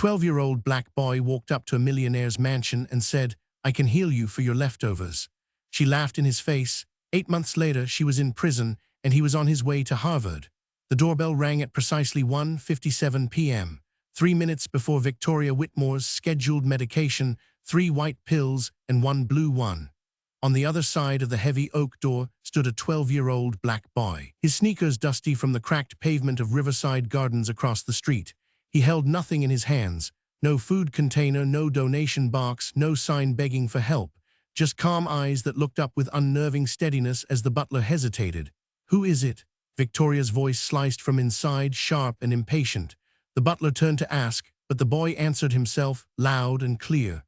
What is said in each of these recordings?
12-year-old black boy walked up to a millionaire's mansion and said, "I can heal you for your leftovers." She laughed in his face. 8 months later, she was in prison, and he was on his way to Harvard. The doorbell rang at precisely 1:57 p.m., 3 minutes before Victoria Whitmore's scheduled medication, 3 white pills and 1 blue one. On the other side of the heavy oak door stood a 12-year-old black boy, his sneakers dusty from the cracked pavement of Riverside Gardens across the street. He held nothing in his hands, no food container, no donation box, no sign begging for help, just calm eyes that looked up with unnerving steadiness as the butler hesitated. "Who is it?" Victoria's voice sliced from inside, sharp and impatient. The butler turned to ask, but the boy answered himself, loud and clear.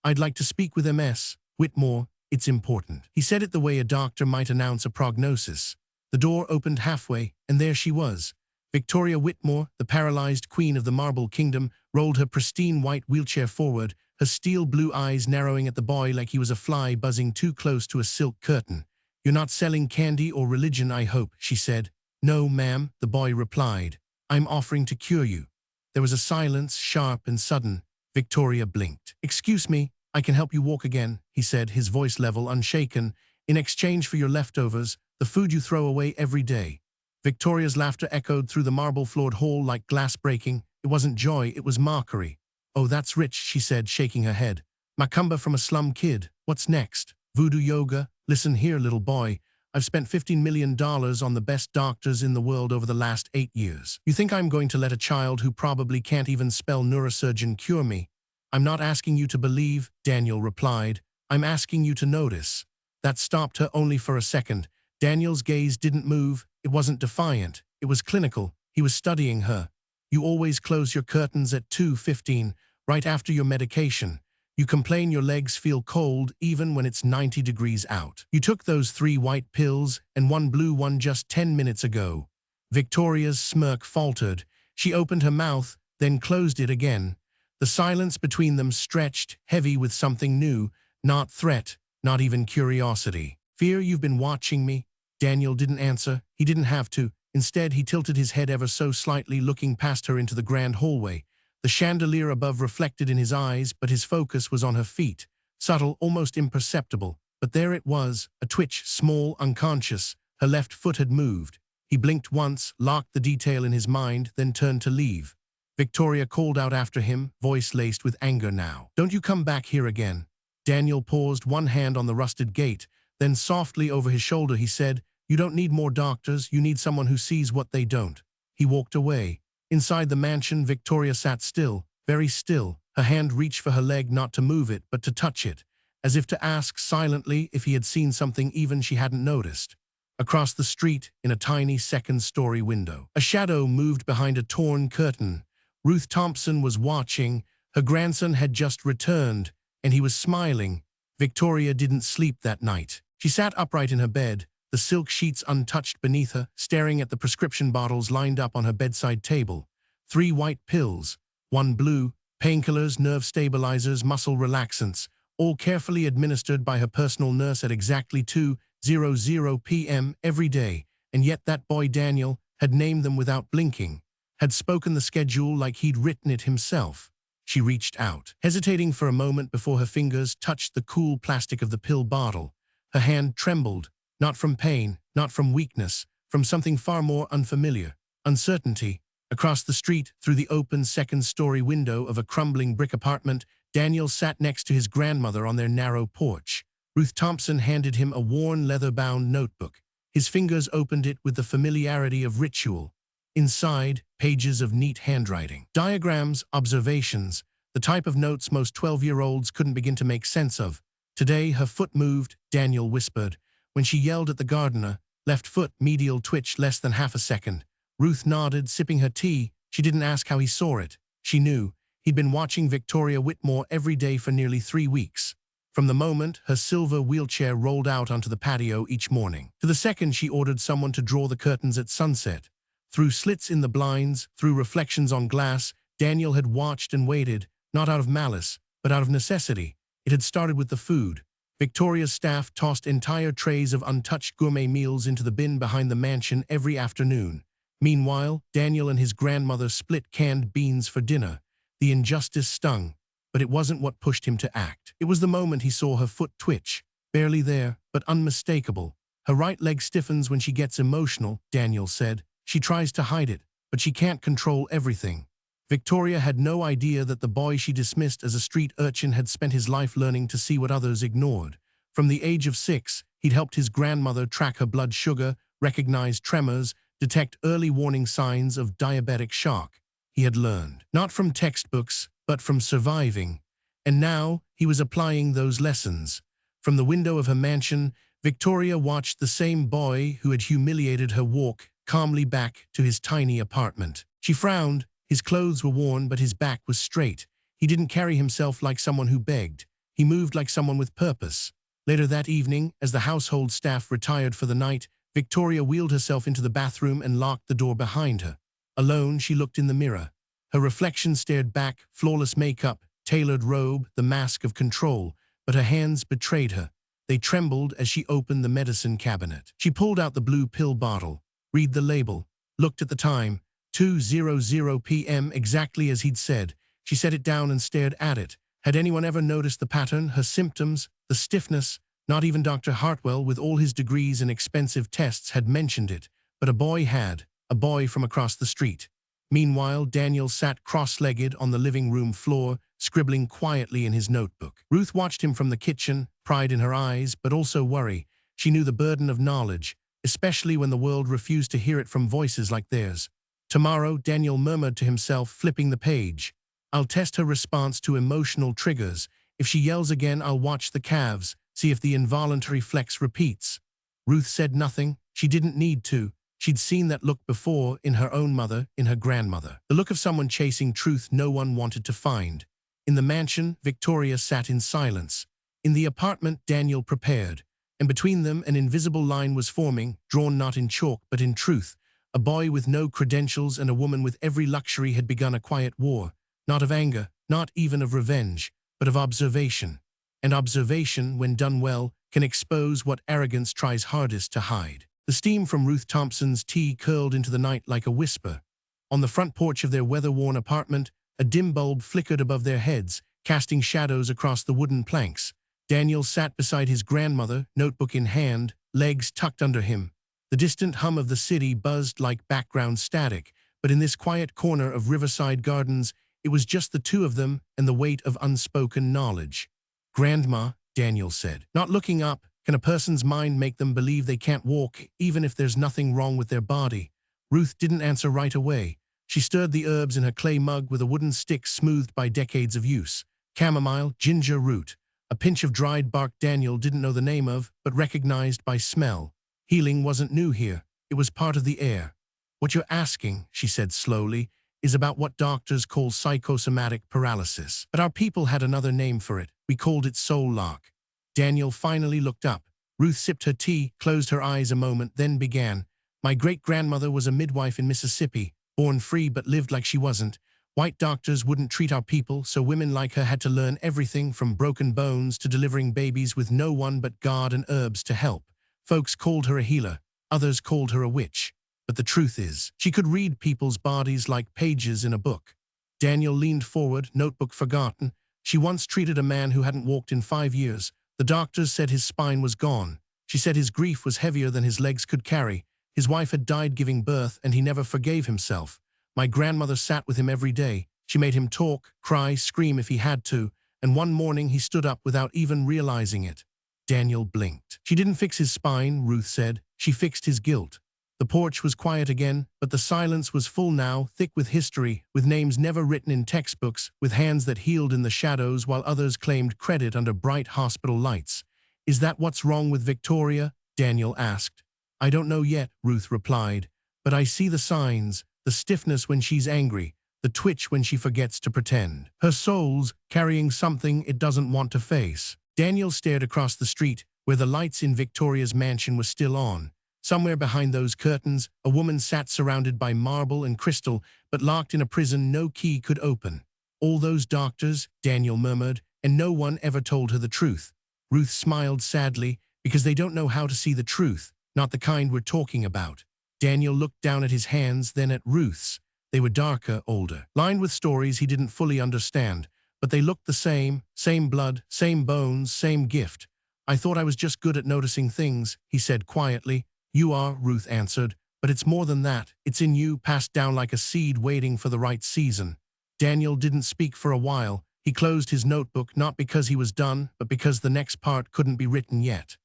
"I'd like to speak with Ms. Whitmore. It's important." He said it the way a doctor might announce a prognosis. The door opened halfway, and there she was. Victoria Whitmore, the paralyzed queen of the Marble Kingdom, rolled her pristine white wheelchair forward, her steel blue eyes narrowing at the boy like he was a fly buzzing too close to a silk curtain. "You're not selling candy or religion, I hope," she said. "No, ma'am," the boy replied. "I'm offering to cure you." There was a silence, sharp and sudden. Victoria blinked. "Excuse me, I can help you walk again," he said, his voice level, unshaken. "In exchange for your leftovers, the food you throw away every day." Victoria's laughter echoed through the marble-floored hall like glass breaking. It wasn't joy, it was mockery. "Oh, that's rich," she said, shaking her head. "Macumba from a slum kid. What's next? Voodoo yoga? Listen here, little boy. I've spent $15 million on the best doctors in the world over the last 8 years. You think I'm going to let a child who probably can't even spell neurosurgeon cure me?" "I'm not asking you to believe," Daniel replied. "I'm asking you to notice." That stopped her only for a second. Daniel's gaze didn't move. It wasn't defiant. It was clinical. He was studying her. "You always close your curtains at 2:15, right after your medication. You complain your legs feel cold even when it's 90 degrees out. You took those 3 white pills and 1 blue one just 10 minutes ago." Victoria's smirk faltered. She opened her mouth, then closed it again. The silence between them stretched, heavy with something new, not threat, not even curiosity. "Fear you've been watching me?" Daniel didn't answer. He didn't have to. Instead, he tilted his head ever so slightly, looking past her into the grand hallway. The chandelier above reflected in his eyes, but his focus was on her feet. Subtle, almost imperceptible. But there it was, a twitch, small, unconscious. Her left foot had moved. He blinked once, locked the detail in his mind, then turned to leave. Victoria called out after him, voice laced with anger now. "Don't you come back here again." Daniel paused, one hand on the rusted gate. Then softly over his shoulder he said, "You don't need more doctors, you need someone who sees what they don't." He walked away. Inside the mansion, Victoria sat still, very still. Her hand reached for her leg, not to move it, but to touch it, as if to ask silently if he had seen something even she hadn't noticed. Across the street, in a tiny second-story window, a shadow moved behind a torn curtain. Ruth Thompson was watching. Her grandson had just returned, and he was smiling. Victoria didn't sleep that night. She sat upright in her bed, the silk sheets untouched beneath her, staring at the prescription bottles lined up on her bedside table. 3 white pills, 1 blue, painkillers, nerve stabilizers, muscle relaxants, all carefully administered by her personal nurse at exactly 2:00 p.m. every day. And yet that boy Daniel had named them without blinking, had spoken the schedule like he'd written it himself. She reached out, hesitating for a moment before her fingers touched the cool plastic of the pill bottle. Her hand trembled, not from pain, not from weakness, from something far more unfamiliar, uncertainty. Across the street, through the open second-story window of a crumbling brick apartment, Daniel sat next to his grandmother on their narrow porch. Ruth Thompson handed him a worn, leather-bound notebook. His fingers opened it with the familiarity of ritual. Inside, pages of neat handwriting. Diagrams, observations, the type of notes most 12-year-olds couldn't begin to make sense of. "Today her foot moved," Daniel whispered. "When she yelled at the gardener, left foot, medial twitch, less than half a second." Ruth nodded, sipping her tea. She didn't ask how he saw it. She knew. He'd been watching Victoria Whitmore every day for nearly 3 weeks. From the moment her silver wheelchair rolled out onto the patio each morning, to the second she ordered someone to draw the curtains at sunset. Through slits in the blinds, through reflections on glass, Daniel had watched and waited, not out of malice, but out of necessity. It had started with the food. Victoria's staff tossed entire trays of untouched gourmet meals into the bin behind the mansion every afternoon. Meanwhile, Daniel and his grandmother split canned beans for dinner. The injustice stung, but it wasn't what pushed him to act. It was the moment he saw her foot twitch, barely there, but unmistakable. Her right leg stiffens when she gets emotional, Daniel said. She tries to hide it, but she can't control everything. Victoria had no idea that the boy she dismissed as a street urchin had spent his life learning to see what others ignored. From the age of 6, he'd helped his grandmother track her blood sugar, recognize tremors, detect early warning signs of diabetic shock. He had learned, not from textbooks, but from surviving. And now, he was applying those lessons. From the window of her mansion, Victoria watched the same boy who had humiliated her walk calmly back to his tiny apartment. She frowned. His clothes were worn, but his back was straight. He didn't carry himself like someone who begged. He moved like someone with purpose. Later that evening, as the household staff retired for the night, Victoria wheeled herself into the bathroom and locked the door behind her. Alone, she looked in the mirror. Her reflection stared back, flawless makeup, tailored robe, the mask of control, but her hands betrayed her. They trembled as she opened the medicine cabinet. She pulled out the blue pill bottle, read the label, looked at the time, 2:00 p.m. exactly as he'd said. She set it down and stared at it. Had anyone ever noticed the pattern, her symptoms, the stiffness? Not even Dr. Hartwell, with all his degrees and expensive tests, had mentioned it. But a boy had, a boy from across the street. Meanwhile, Daniel sat cross-legged on the living room floor, scribbling quietly in his notebook. Ruth watched him from the kitchen, pride in her eyes, but also worry. She knew the burden of knowledge, especially when the world refused to hear it from voices like theirs. Tomorrow, Daniel murmured to himself, flipping the page. I'll test her response to emotional triggers. If she yells again, I'll watch the calves, see if the involuntary flex repeats. Ruth said nothing. She didn't need to. She'd seen that look before, in her own mother, in her grandmother. The look of someone chasing truth no one wanted to find. In the mansion, Victoria sat in silence. In the apartment, Daniel prepared. And between them, an invisible line was forming, drawn not in chalk but in truth. A boy with no credentials and a woman with every luxury had begun a quiet war, not of anger, not even of revenge, but of observation. And observation, when done well, can expose what arrogance tries hardest to hide. The steam from Ruth Thompson's tea curled into the night like a whisper. On the front porch of their weather-worn apartment, a dim bulb flickered above their heads, casting shadows across the wooden planks. Daniel sat beside his grandmother, notebook in hand, legs tucked under him. The distant hum of the city buzzed like background static, but in this quiet corner of Riverside Gardens, it was just the two of them and the weight of unspoken knowledge. "Grandma," Daniel said, not looking up, "can a person's mind make them believe they can't walk, even if there's nothing wrong with their body?" Ruth didn't answer right away. She stirred the herbs in her clay mug with a wooden stick smoothed by decades of use. Chamomile, ginger root, a pinch of dried bark Daniel didn't know the name of, but recognized by smell. Healing wasn't new here. It was part of the air. "What you're asking," she said slowly, "is about what doctors call psychosomatic paralysis. But our people had another name for it. We called it soul lock." Daniel finally looked up. Ruth sipped her tea, closed her eyes a moment, then began. "My great-grandmother was a midwife in Mississippi, born free but lived like she wasn't. White doctors wouldn't treat our people, so women like her had to learn everything from broken bones to delivering babies with no one but God and herbs to help. Folks called her a healer. Others called her a witch. But the truth is, she could read people's bodies like pages in a book." Daniel leaned forward, notebook forgotten. "She once treated a man who hadn't walked in 5 years. The doctors said his spine was gone. She said his grief was heavier than his legs could carry. His wife had died giving birth, and he never forgave himself. My grandmother sat with him every day. She made him talk, cry, scream if he had to, and one morning he stood up without even realizing it." Daniel blinked. "She didn't fix his spine," Ruth said. "She fixed his guilt." The porch was quiet again, but the silence was full now, thick with history, with names never written in textbooks, with hands that healed in the shadows while others claimed credit under bright hospital lights. "Is that what's wrong with Victoria?" Daniel asked. "I don't know yet," Ruth replied, "but I see the signs, the stiffness when she's angry, the twitch when she forgets to pretend. Her soul's carrying something it doesn't want to face." Daniel stared across the street, where the lights in Victoria's mansion were still on. Somewhere behind those curtains, a woman sat surrounded by marble and crystal, but locked in a prison no key could open. "All those doctors," Daniel murmured, "and no one ever told her the truth." Ruth smiled sadly, "Because they don't know how to see the truth, not the kind we're talking about." Daniel looked down at his hands, then at Ruth's. They were darker, older, lined with stories he didn't fully understand, but they looked the same blood, same bones, same gift. I thought I was just good at noticing things, he said quietly. You are, Ruth answered, but it's more than that. It's in you, passed down like a seed waiting for the right season. Daniel didn't speak for a while. He closed his notebook not because he was done, but because the next part couldn't be written yet.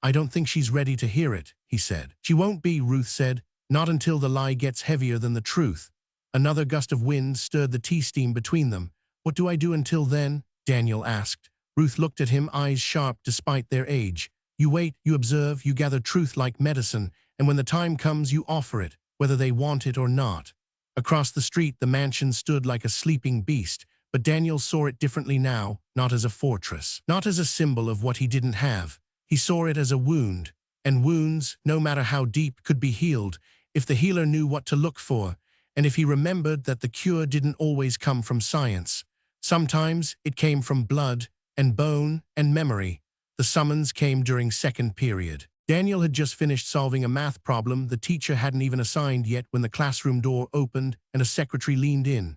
I don't think she's ready to hear it, he said. She won't be, Ruth said, not until the lie gets heavier than the truth. Another gust of wind stirred the tea steam between them. What do I do until then? Daniel asked. Ruth looked at him, eyes sharp despite their age. You wait, you observe, you gather truth like medicine, and when the time comes you offer it, whether they want it or not. Across the street the mansion stood like a sleeping beast, but Daniel saw it differently now, not as a fortress, not as a symbol of what he didn't have. He saw it as a wound, and wounds, no matter how deep, could be healed if the healer knew what to look for, and if he remembered that the cure didn't always come from science. Sometimes it came from blood and bone and memory. The summons came during second period. Daniel had just finished solving a math problem the teacher hadn't even assigned yet when the classroom door opened and a secretary leaned in.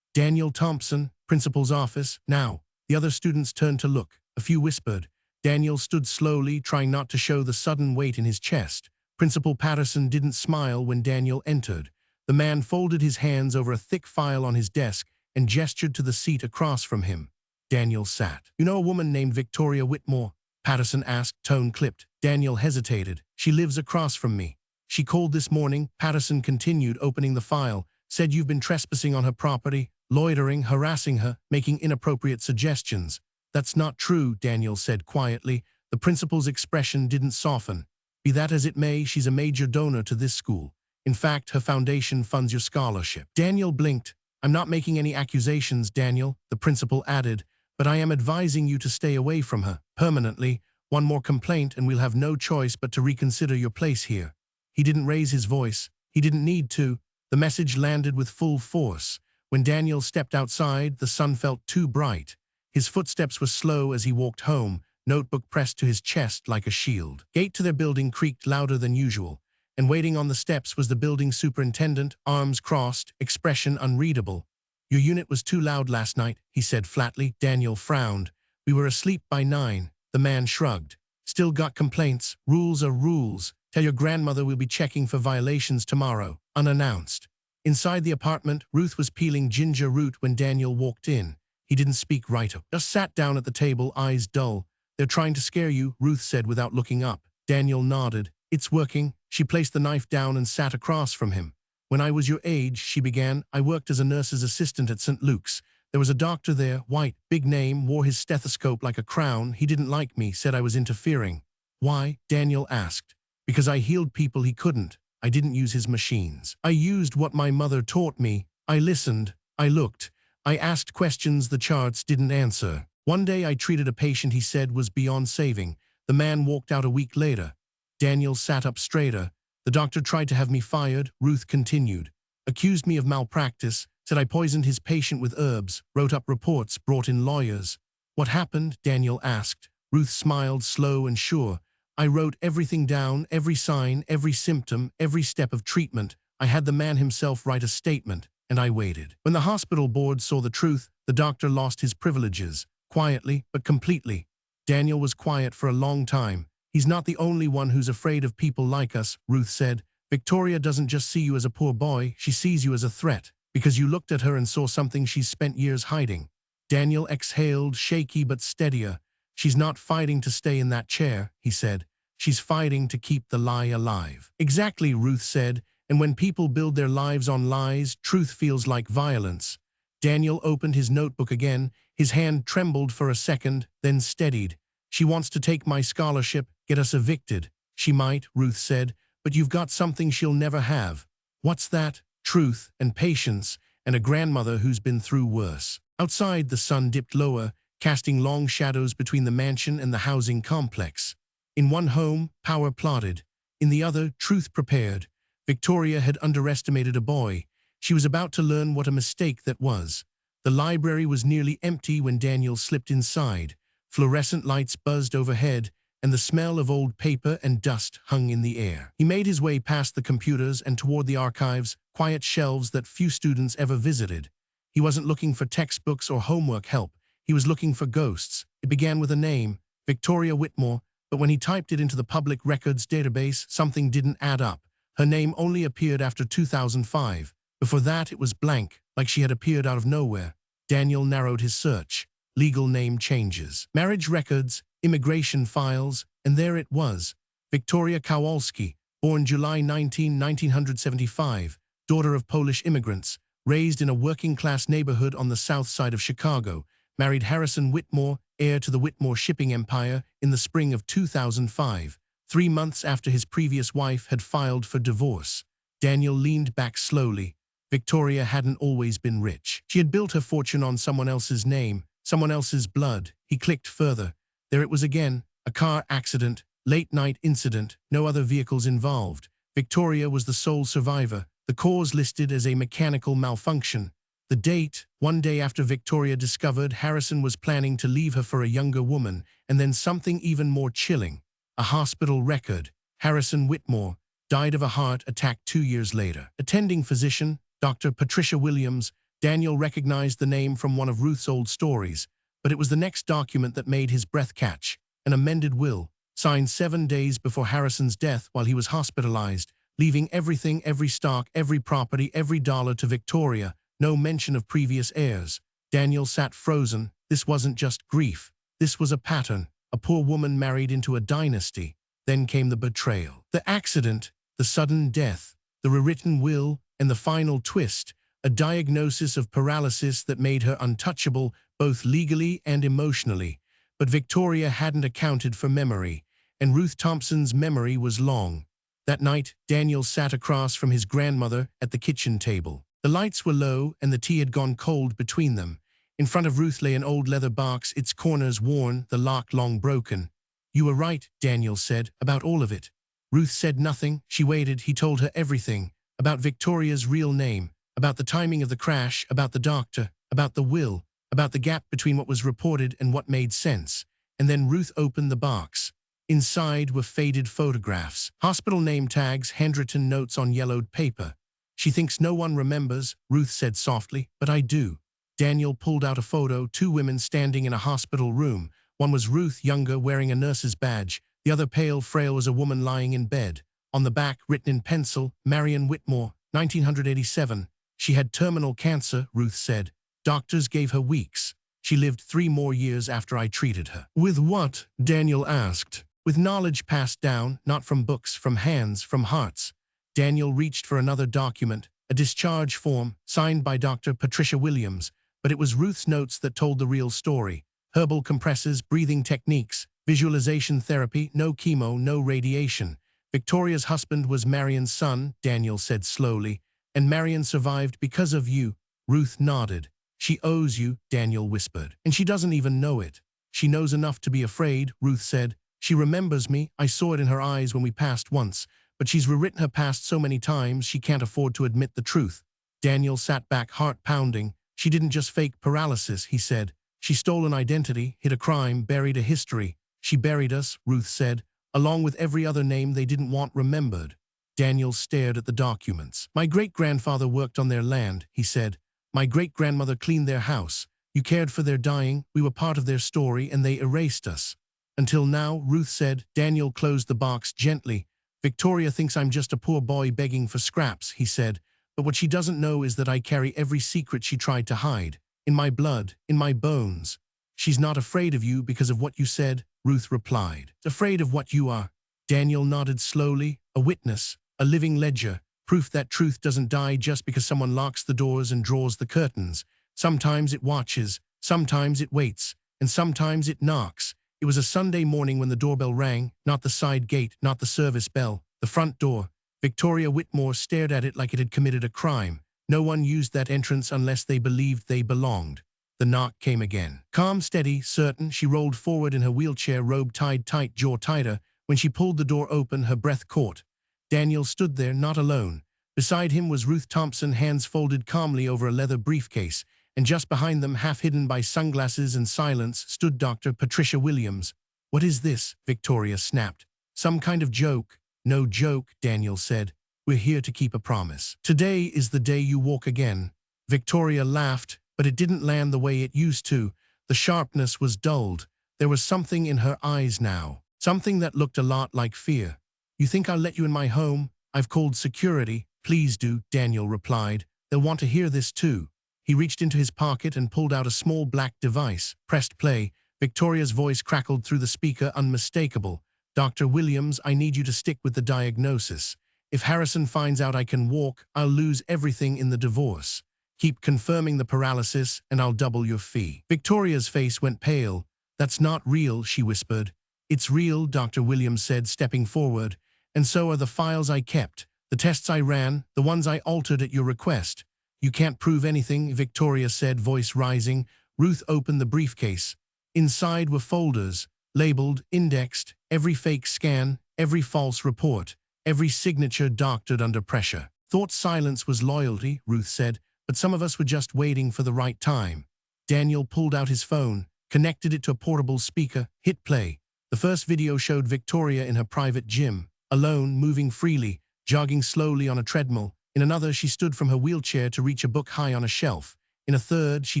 Daniel Thompson, principal's office, now. The other students turned to look. A few whispered. Daniel stood slowly, trying not to show the sudden weight in his chest. Principal Patterson didn't smile when Daniel entered. The man folded his hands over a thick file on his desk and gestured to the seat across from him. Daniel sat. You know a woman named Victoria Whitmore? Patterson asked, tone clipped. Daniel hesitated. She lives across from me. She called this morning, Patterson continued, opening the file. Said you've been trespassing on her property, loitering, harassing her, making inappropriate suggestions. That's not true, Daniel said quietly. The principal's expression didn't soften. Be that as it may, she's a major donor to this school. In fact, her foundation funds your scholarship. Daniel blinked. I'm not making any accusations, Daniel, the principal added, but I am advising you to stay away from her, permanently. One more complaint and we'll have no choice but to reconsider your place here. He didn't raise his voice. He didn't need to. The message landed with full force. When Daniel stepped outside, the sun felt too bright. His footsteps were slow as he walked home, notebook pressed to his chest like a shield. Gate to their building creaked louder than usual, and waiting on the steps was the building superintendent, arms crossed, expression unreadable. Your unit was too loud last night, he said flatly. Daniel frowned. We were asleep by 9. The man shrugged. Still got complaints. Rules are rules. Tell your grandmother we'll be checking for violations tomorrow. Unannounced. Inside the apartment, Ruth was peeling ginger root when Daniel walked in. He didn't speak right up. Just sat down at the table, eyes dull. They're trying to scare you, Ruth said without looking up. Daniel nodded. It's working. She placed the knife down and sat across from him. When I was your age, she began, I worked as a nurse's assistant at St. Luke's. There was a doctor there, white, big name, wore his stethoscope like a crown. He didn't like me, said I was interfering. Why? Daniel asked. Because I healed people he couldn't. I didn't use his machines. I used what my mother taught me. I listened. I looked. I asked questions the charts didn't answer. One day I treated a patient he said was beyond saving. The man walked out a week later. Daniel sat up straighter. The doctor tried to have me fired, Ruth continued. Accused me of malpractice, said I poisoned his patient with herbs, wrote up reports, brought in lawyers. What happened? Daniel asked. Ruth smiled, slow and sure. I wrote everything down, every sign, every symptom, every step of treatment. I had the man himself write a statement, and I waited. When the hospital board saw the truth, the doctor lost his privileges, quietly but completely. Daniel was quiet for a long time. He's not the only one who's afraid of people like us, Ruth said. Victoria doesn't just see you as a poor boy, she sees you as a threat, because you looked at her and saw something she's spent years hiding. Daniel exhaled, shaky but steadier. She's not fighting to stay in that chair, he said. She's fighting to keep the lie alive. Exactly, Ruth said, and when people build their lives on lies, truth feels like violence. Daniel opened his notebook again. His hand trembled for a second, then steadied. She wants to take my scholarship, get us evicted. She might, Ruth said, but you've got something she'll never have. What's that? Truth and patience and a grandmother who's been through worse. Outside, the sun dipped lower, casting long shadows between the mansion and the housing complex. In one home, power plotted. In the other, truth prepared. Victoria had underestimated a boy. She was about to learn what a mistake that was. The library was nearly empty when Daniel slipped inside. Fluorescent lights buzzed overhead, and the smell of old paper and dust hung in the air. He made his way past the computers and toward the archives, quiet shelves that few students ever visited. He wasn't looking for textbooks or homework help. He was looking for ghosts. It began with a name, Victoria Whitmore, but when he typed it into the public records database, something didn't add up. Her name only appeared after 2005. Before that, it was blank, like she had appeared out of nowhere. Daniel narrowed his search. Legal name changes, marriage records, immigration files, and there it was. Victoria Kowalski, born July 19, 1975, daughter of Polish immigrants, raised in a working-class neighborhood on the south side of Chicago, married Harrison Whitmore, heir to the Whitmore shipping empire, in the spring of 2005, 3 months after his previous wife had filed for divorce. Daniel leaned back slowly. Victoria hadn't always been rich. She had built her fortune on someone else's name, someone else's blood. He clicked further. There it was again, a car accident, late-night incident, no other vehicles involved. Victoria was the sole survivor, the cause listed as a mechanical malfunction. The date, 1 day after Victoria discovered Harrison was planning to leave her for a younger woman, and then something even more chilling. A hospital record. Harrison Whitmore died of a heart attack 2 years later. Attending physician, Dr. Patricia Williams. Daniel recognized the name from one of Ruth's old stories, but it was the next document that made his breath catch. An amended will, signed 7 days before Harrison's death while he was hospitalized, leaving everything, every stock, every property, every dollar to Victoria. No mention of previous heirs. Daniel sat frozen. This wasn't just grief. This was a pattern. A poor woman married into a dynasty. Then came the betrayal. The accident, the sudden death, the rewritten will, and the final twist, a diagnosis of paralysis that made her untouchable both legally and emotionally. But Victoria hadn't accounted for memory, and Ruth Thompson's memory was long. That night, Daniel sat across from his grandmother at the kitchen table. The lights were low and the tea had gone cold between them. In front of Ruth lay an old leather box, its corners worn, the lock long broken. "You were right," Daniel said, "about all of it." Ruth said nothing. She waited. He told her everything. About Victoria's real name, about the timing of the crash, about the doctor, about the will, about the gap between what was reported and what made sense. And then Ruth opened the box. Inside were faded photographs, hospital name tags, handwritten notes on yellowed paper. "She thinks no one remembers," Ruth said softly, "but I do." Daniel pulled out a photo, 2 women standing in a hospital room. One was Ruth, younger, wearing a nurse's badge. The other, pale, frail, as a woman lying in bed. On the back, written in pencil, Marion Whitmore, 1987. "She had terminal cancer," Ruth said. "Doctors gave her weeks. She lived 3 more years after I treated her." "With what?" Daniel asked. "With knowledge passed down, not from books, from hands, from hearts." Daniel reached for another document, a discharge form, signed by Dr. Patricia Williams, but it was Ruth's notes that told the real story. Herbal compresses, breathing techniques, visualization therapy, no chemo, no radiation. "Victoria's husband was Marion's son," Daniel said slowly, "and Marion survived because of you." Ruth nodded. "She owes you," Daniel whispered, "and she doesn't even know it." "She knows enough to be afraid," Ruth said. "She remembers me. I saw it in her eyes when we passed once. But she's rewritten her past so many times she can't afford to admit the truth." Daniel sat back, heart pounding. "She didn't just fake paralysis," he said. "She stole an identity, hid a crime, buried a history. She buried us," Ruth said, "along with every other name they didn't want remembered." Daniel stared at the documents. "My great-grandfather worked on their land," he said. "My great-grandmother cleaned their house. You cared for their dying. We were part of their story, and they erased us." "Until now," Ruth said. Daniel closed the box gently. "Victoria thinks I'm just a poor boy begging for scraps," he said. "But what she doesn't know is that I carry every secret she tried to hide. In my blood, in my bones." "She's not afraid of you because of what you said," Ruth replied. "Afraid of what you are." Daniel nodded slowly. "A witness, a living ledger, proof that truth doesn't die just because someone locks the doors and draws the curtains. Sometimes it watches, sometimes it waits, and sometimes it knocks." It was a Sunday morning when the doorbell rang, not the side gate, not the service bell, the front door. Victoria Whitmore stared at it like it had committed a crime. No one used that entrance unless they believed they belonged. The knock came again. Calm, steady, certain, she rolled forward in her wheelchair, robe tied tight, jaw tighter. When she pulled the door open, her breath caught. Daniel stood there, not alone. Beside him was Ruth Thompson, hands folded calmly over a leather briefcase. And just behind them, half hidden by sunglasses and silence, stood Dr. Patricia Williams. "What is this?" Victoria snapped. "Some kind of joke." "No joke," Daniel said. We're here to keep a promise. Today is the day you walk again." Victoria laughed, but it didn't land the way it used to. The sharpness was dulled. There was something in her eyes now. Something that looked a lot like fear. "You think I'll let you in my home? I've called security." "Please do," Daniel replied. "They'll want to hear this too." He reached into his pocket and pulled out a small black device, pressed play. Victoria's voice crackled through the speaker, unmistakable. "Dr. Williams, I need you to stick with the diagnosis. If Harrison finds out I can walk, I'll lose everything in the divorce. Keep confirming the paralysis and I'll double your fee." Victoria's face went pale. "That's not real," she whispered. "It's real," Dr. Williams said, stepping forward. "And so are the files I kept, the tests I ran, the ones I altered at your request." "You can't prove anything," Victoria said, voice rising. Ruth opened the briefcase. Inside were folders, labeled, indexed, every fake scan, every false report, every signature doctored under pressure. "Thought silence was loyalty," Ruth said, "but some of us were just waiting for the right time." Daniel pulled out his phone, connected it to a portable speaker, hit play. The first video showed Victoria in her private gym, alone, moving freely, jogging slowly on a treadmill. In another, she stood from her wheelchair to reach a book high on a shelf. In a third, she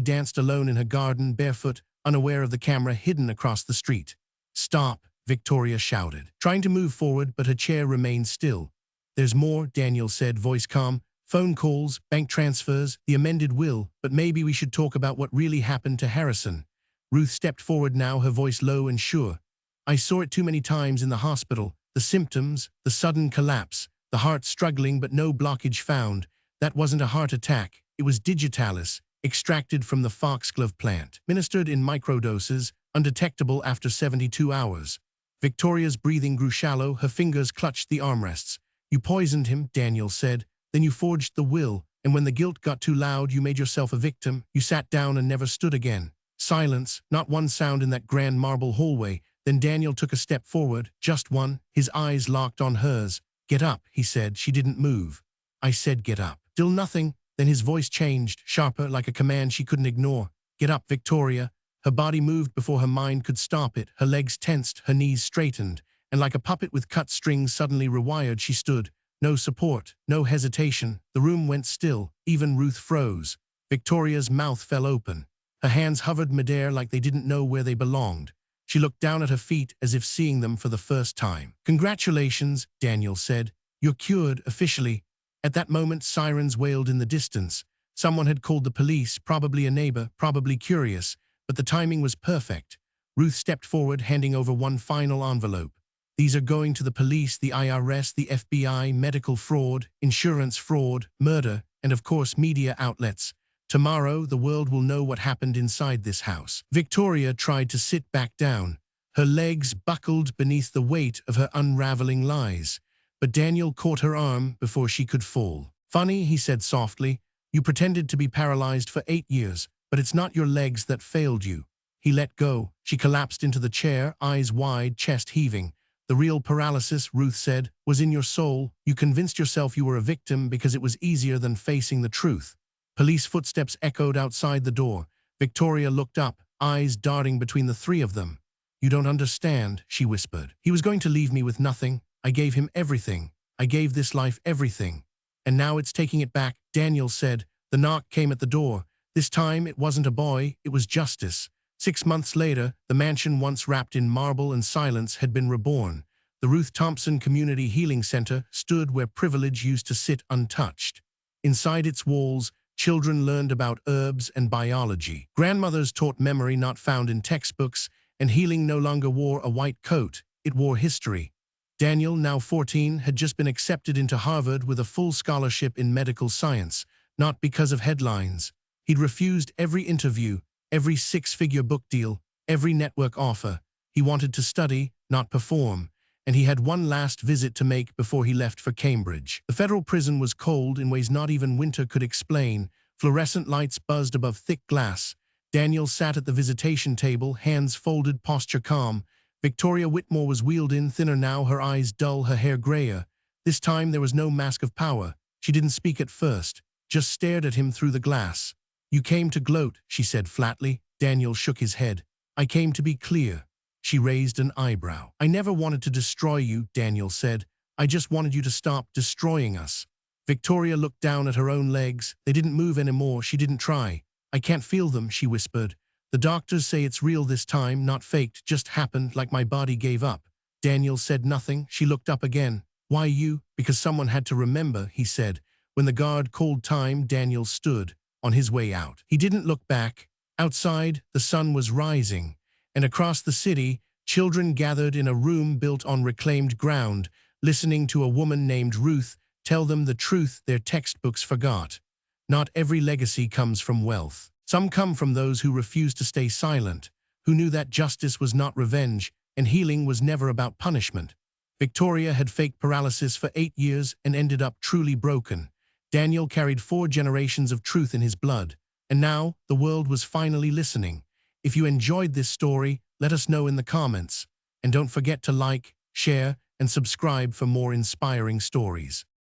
danced alone in her garden, barefoot, unaware of the camera hidden across the street. "Stop," Victoria shouted, trying to move forward, but her chair remained still. "There's more," Daniel said, voice calm. "Phone calls, bank transfers, the amended will, but maybe we should talk about what really happened to Harrison." Ruth stepped forward now, her voice low and sure. "I saw it too many times in the hospital. The symptoms, the sudden collapse, the heart struggling but no blockage found. That wasn't a heart attack. It was digitalis, extracted from the foxglove plant, ministered in microdoses, undetectable after 72 hours. Victoria's breathing grew shallow, her fingers clutched the armrests. "You poisoned him," Daniel said. "Then you forged the will, and when the guilt got too loud, you made yourself a victim. You sat down and never stood again." Silence, not one sound in that grand marble hallway. Then Daniel took a step forward, just one, his eyes locked on hers. "Get up," he said. She didn't move. "I said get up." Still nothing. Then his voice changed, sharper, like a command she couldn't ignore. "Get up, Victoria." Her body moved before her mind could stop it. Her legs tensed, her knees straightened, and like a puppet with cut strings suddenly rewired, she stood. No support, no hesitation. The room went still. Even Ruth froze. Victoria's mouth fell open. Her hands hovered midair like they didn't know where they belonged. She looked down at her feet as if seeing them for the first time. "Congratulations," Daniel said. "You're cured, officially." At that moment, sirens wailed in the distance. Someone had called the police, probably a neighbor, probably curious, but the timing was perfect. Ruth stepped forward, handing over one final envelope. "These are going to the police, the IRS, the FBI, medical fraud, insurance fraud, murder, and of course media outlets. Tomorrow, the world will know what happened inside this house." Victoria tried to sit back down. Her legs buckled beneath the weight of her unraveling lies. But Daniel caught her arm before she could fall. "Funny," he said softly. "You pretended to be paralyzed for 8 years, but it's not your legs that failed you." He let go. She collapsed into the chair, eyes wide, chest heaving. "The real paralysis," Ruth said, "was in your soul. You convinced yourself you were a victim because it was easier than facing the truth." Police footsteps echoed outside the door. Victoria looked up, eyes darting between the three of them. "You don't understand," she whispered. "He was going to leave me with nothing. I gave him everything. I gave this life everything. And now it's taking it back," Daniel said. The knock came at the door. This time it wasn't a boy, it was justice. 6 months later, the mansion once wrapped in marble and silence had been reborn. The Ruth Thompson Community Healing Center stood where privilege used to sit untouched. Inside its walls, children learned about herbs and biology. Grandmothers taught memory not found in textbooks, and healing no longer wore a white coat, it wore history. Daniel, now 14, had just been accepted into Harvard with a full scholarship in medical science, not because of headlines. He'd refused every interview, every 6-figure book deal, every network offer. He wanted to study, not perform, and he had one last visit to make before he left for Cambridge. The federal prison was cold in ways not even winter could explain. Fluorescent lights buzzed above thick glass. Daniel sat at the visitation table, hands folded, posture calm. Victoria Whitmore was wheeled in, thinner now, her eyes dull, her hair grayer. This time there was no mask of power. She didn't speak at first, just stared at him through the glass. "You came to gloat," she said flatly. Daniel shook his head. "I came to be clear." She raised an eyebrow. "I never wanted to destroy you," Daniel said. I just wanted you to stop destroying us. Victoria looked down at her own legs. They didn't move anymore. She didn't try. I can't feel them, she whispered. The doctors say it's real this time, not faked, just happened like my body gave up. Daniel said nothing. She looked up again. Why you? Because someone had to remember, he said. When the guard called time, Daniel stood on his way out. He didn't look back. Outside, the sun was rising, and across the city, children gathered in a room built on reclaimed ground, listening to a woman named Ruth tell them the truth their textbooks forgot. Not every legacy comes from wealth. Some come from those who refused to stay silent, who knew that justice was not revenge and healing was never about punishment. Victoria had faked paralysis for 8 years and ended up truly broken. Daniel carried 4 generations of truth in his blood, and now the world was finally listening. If you enjoyed this story, let us know in the comments. And don't forget to like, share, and subscribe for more inspiring stories.